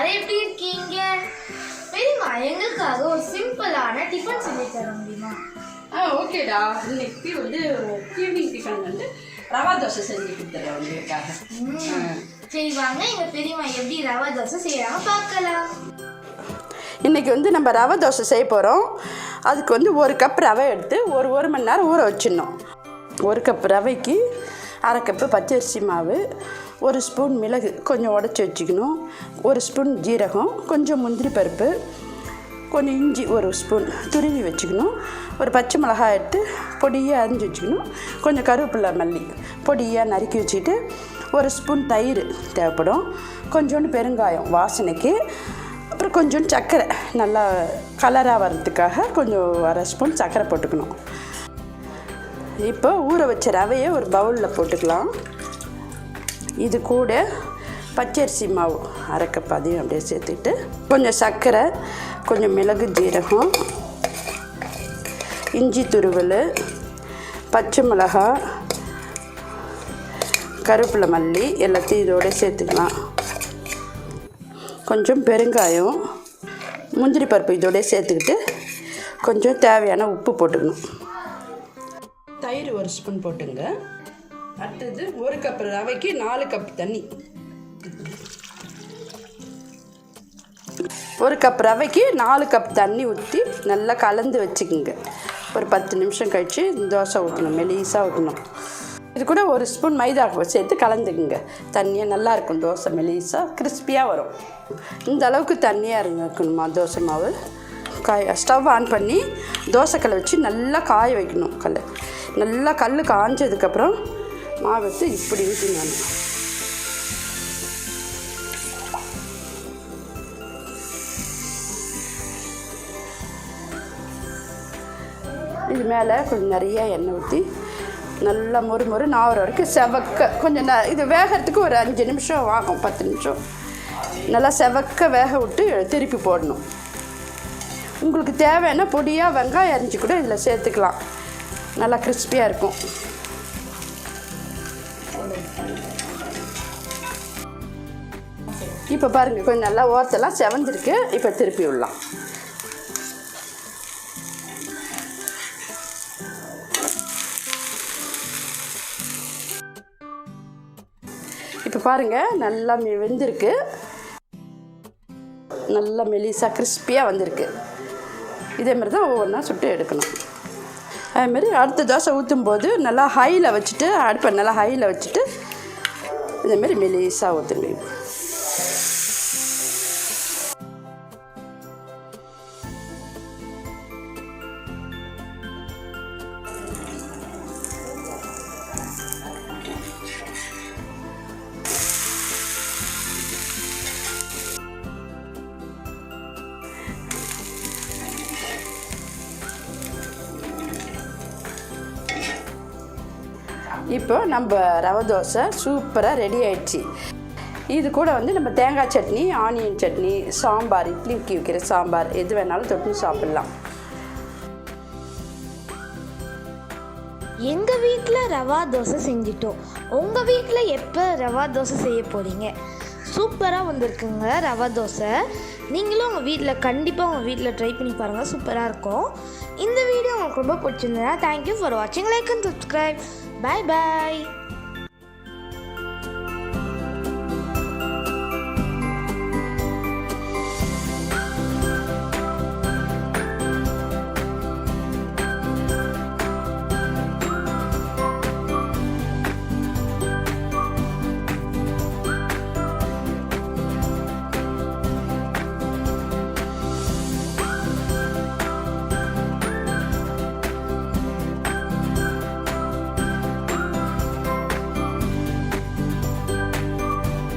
எல்லாரும் எப்படி இருக்கீங்க? பெரியம்மா எங்களுக்காக ஒரு சிம்பிளான டிஃபன் செஞ்சு தர முடியுமா? ஓகேடா. இன்னைக்கு வந்து ஈவினிங் டிஃபன் வந்து ரவா தோசை செஞ்சு கொடுத்துறேன் உங்களுக்காக. சரி வாங்க எங்கள் பெரியம்மா எப்படி ரவா தோசை செய்யறாங்க பார்க்கலாம். இன்றைக்கி வந்து நம்ம ரவை தோசை செய்ய போகிறோம். அதுக்கு வந்து 1 கப் ரவை எடுத்து ஒரு மணி நேரம் ஊற வச்சிடணும். 1 கப் ரவைக்கு 1/2 கப்பு பச்சரிசி மாவு, 1 ஸ்பூன் மிளகு கொஞ்சம் உடச்சி வச்சுக்கணும், 1 ஸ்பூன் ஜீரகம், கொஞ்சம் முந்திரி பருப்பு, கொஞ்சம் இஞ்சி 1 ஸ்பூன் துருவி வச்சுக்கணும், ஒரு பச்சை மிளகாய் எடுத்து பொடியாக அரிஞ்சு வச்சுக்கணும், கொஞ்சம் கருவேப்பிலை மல்லி பொடியாக நறுக்கி வச்சுக்கிட்டு 1 ஸ்பூன் தயிர் தேவைப்படும், கொஞ்சோண்டு பெருங்காயம் வாசனைக்கு, அப்புறம் கொஞ்சோண்டு சர்க்கரை நல்லா கலராக வர்றதுக்காக கொஞ்சம் 1/2 ஸ்பூன் சர்க்கரை போட்டுக்கணும். இப்போ ஊற வச்ச ரவையை ஒரு பவுலில் போட்டுக்கலாம். இது கூட பச்சரிசி மாவு 1/2 கப் அதையும் அப்படியே சேர்த்துக்கிட்டு கொஞ்சம் சர்க்கரை, கொஞ்சம் மிளகு ஜீரகம், இஞ்சி துருவல், பச்சை மிளகாய், கருவேப்பிலை மல்லி எல்லாத்தையும் இதோட சேர்த்துக்கலாம். கொஞ்சம் பெருங்காயம், முந்திரி பருப்பு இதோட சேர்த்துக்கிட்டு கொஞ்சம் தேவையான உப்பு போட்டுக்கணும். தயிர் 1 ஸ்பூன் போட்டுங்க. அடுத்தது 1 கப் ரவைக்கு 4 கப் தண்ணி. 1 கப் ரவைக்கு 4 கப் தண்ணி ஊற்றி நல்லா கலந்து வச்சுக்கோங்க. ஒரு 10 நிமிஷம் கழித்து தோசை ஊற்றணும், மெலிசாக ஊற்றணும். இது கூட 1 ஸ்பூன் மைதா சேர்த்து கலந்துக்குங்க. தண்ணியாக நல்லாயிருக்கும், தோசை மெலிசாக கிறிஸ்பியாக வரும். இந்த அளவுக்கு தண்ணியாக இருக்கணுமா தோசை மாவு. ஸ்டவ் ஆன் பண்ணி தோசைக்கல்லை வச்சு நல்லா காய வைக்கணும். நல்லா கல் காஞ்சதுக்கப்புறம் மாவு எடுத்து இப்படி ஊற்றினாங்க. இது மேலே கொஞ்சம் நிறைய எண்ணெய் ஊற்றி நல்லா மொறு நாவர வரைக்கும் செவக்க கொஞ்சம் இது வேகிறதுக்கு ஒரு 5 நிமிஷம் ஆகும், 10 நிமிஷம் நல்லா செவக்க வேக விட்டு திருப்பி போடணும். உங்களுக்கு தேவையான பொடியாக வெங்காயம் அரிஞ்சு கூட இதில் சேர்த்துக்கலாம், நல்லா கிறிஸ்பியாக இருக்கும். இப்போ பாருங்கள் கொஞ்சம் நல்லா ஓரத்தெல்லாம் செவந்திருக்கு. இப்போ திருப்பி விடலாம். இப்போ பாருங்கள் நல்லா வெந்திருக்கு, நல்லா மெலிசாக கிறிஸ்பியாக வந்திருக்கு. இதேமாதிரி தான் ஒவ்வொன்றா சுட்டு எடுக்கணும். அதேமாதிரி அடுத்த தோசை ஊற்றும் போது நல்லா ஹையில் வச்சுட்டு, அடுப்பை நல்லா ஹையில் வச்சுட்டு இதேமாரி மெலிசாக ஊற்றுங்க. இப்போ நம்ம ரவை தோசை சூப்பராக ரெடி ஆயிடுச்சு. இது கூட வந்து நம்ம தேங்காய் சட்னி, ஆனியன் சட்னி, சாம்பார், இட்லிக்கு வைக்கிற சாம்பார் எது வேணாலும் தொட்டு சாப்பிட்லாம். எங்கள் வீட்டில் ரவா தோசை செஞ்சிட்டோம். உங்கள் வீட்டில் எப்போ ரவா தோசை செய்ய போகிறீங்க? சூப்பராக வந்திருக்குங்க ரவா தோசை. நீங்களும் உங்கள் வீட்டில் கண்டிப்பாக உங்கள் வீட்டில் ட்ரை பண்ணி பாருங்கள், சூப்பராக இருக்கும். இந்த வீடியோ உங்களுக்கு ரொம்ப பிடிச்சிருந்ததுன்னா தேங்க்யூ ஃபார் வாட்சிங். Like and subscribe. Bye bye.